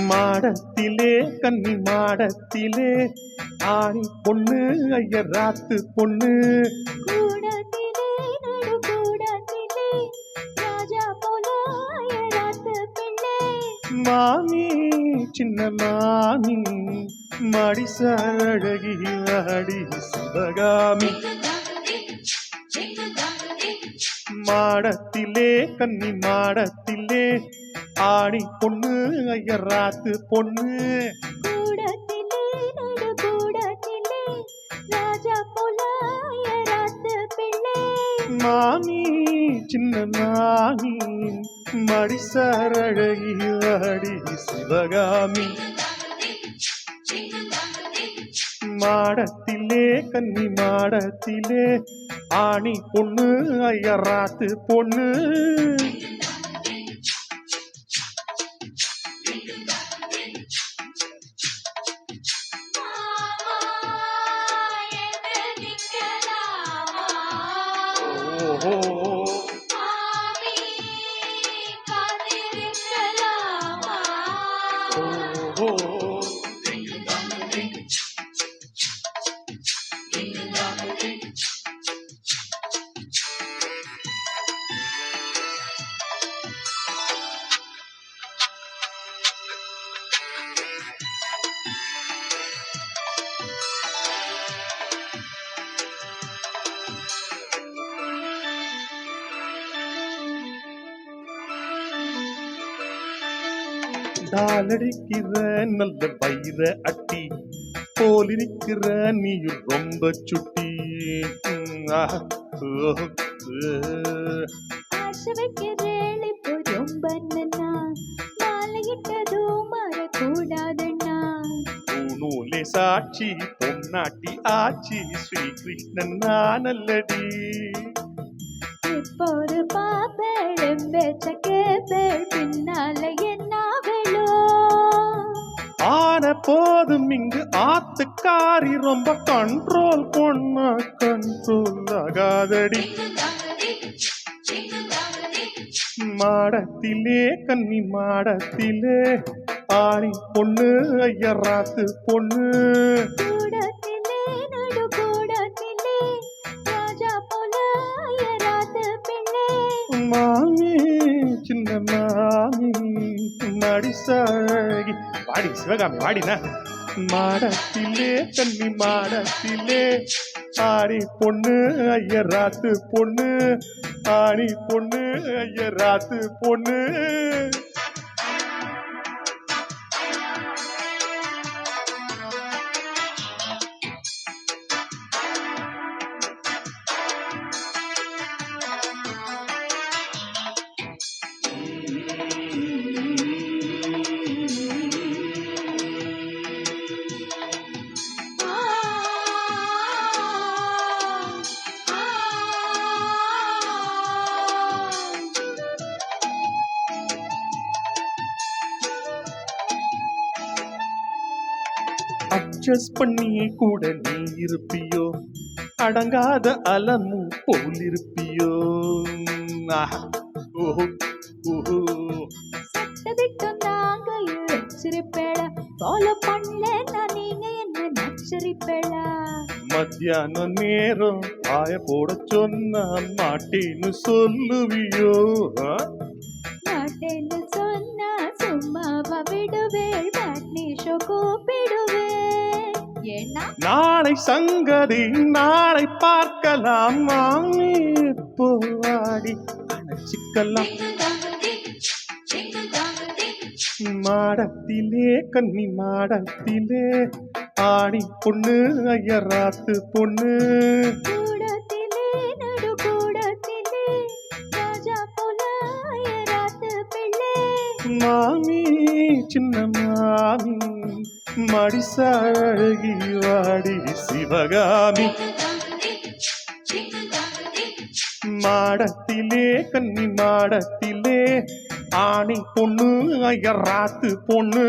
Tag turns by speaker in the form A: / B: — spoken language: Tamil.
A: மாடத்திலே கன்னி மாடத்திலே ஆணி பொண்ணு ஐயராத்து பொண்ணு
B: கூடத்திலே நடு கூடத்திலே ராஜா போல ஐயராத்து பெண்ணே
A: மாமி சின்ன மாமி மடிசாழகி வாடி சிவகாமி மாடத்திலே கன்னி மாடத்திலே ஆணி பொண்ணு ஐயராத்து பொண்ணு
B: கூடத்திலே நடு கூடத்திலே ராஜா போல ஐயராத்து பெண்ணே
A: மாமி சின்ன மாமி மடிசாழகி வாடி சிவகாமி மாடத்திலே கன்னி மாடத்திலே ஆணி பொண்ணு ஐயராத்து பொண்ணு ஓஹோ ஓஹோ டாலடிக்கிற நல்ல வயிற அட்டி போலிருக்கிற நீயும் ரொம்ப சுட்டி
B: ஆசை வைக்கிறேன் இப்போ ரொம்ப நன்னா மாலையிட்டதும் மறக்கூடாதுண்ணா
A: பூநூலே சாட்சி பொன்னாட்டி ஆச்சி ஸ்ரீகிருஷ்ணன் நானல்லடி
B: இப்போது பாப்பேள் பேச்ச கேப்பேள் பின்னால என்ன வேளோ
A: ஆன போதும் இங்கு ஆத்துக்காரி ரொம்ப கண்ட்ரோல் பொண்ண கண்ட்ரோல் ஆகாதடி மாடத்திலே கன்னி மாடத்திலே ஆணி பொண்ணு ஐயராத்து பொண்ணு
B: கூடத்திலே நடு கூடத்திலே ராஜா போல ஐயராத்து பெண்ணே
A: மாமி சின்ன மாமி மடிசாழகி வாடி சிவகாமி வாடினா மாடத்திலே கன்னி மாடத்திலே ஆணி பொண்ணு ஐயராத்து பொண்ணு ஆணி பொண்ணு ஐயராத்து பொண்ணு அட்ஜஸ்ட் பண்ணி கூட நீ இருப்பியோ அடங்காத அலமு போல் இருப்பியோ ஆஹா, ஓஹோ, ஓஹோ.
B: சட்டதிட்டு நாங்க எச்சரிப்பேள ஃபாலோ பண்ணலன்னா நீங்க என்ன நச்சரிப்பேள
A: மத்தியான நேரம் பாய போட சொன்னா மாட்டேன்னு சொல்லுவியோ
B: மாட்டேன்னு சொன்னா சும்மாவா விடுவேள் மேட்னி ஷோ கூப்பிடுவேன் ஏன்னா
A: நாளை சங்கதி நாளை பார்க்கலாம் மாமி இப்போ வாடி அணைச்சிக்கலாம் மாடத்திலே கன்னி மாடத்திலே ஆணி பொண்ணு ஐயராத்து பொண்ணு
B: கூடத்திலே நடு கூடத்திலே ராஜா போல ஐயராத்து பிள்ளை
A: மாமி சின்ன மாமி மடிசாழகி வாடி சிவகாமி மாடத்திலே கன்னி மாடத்திலே ஆணி பொண்ணு ஐயராத்து பொண்ணு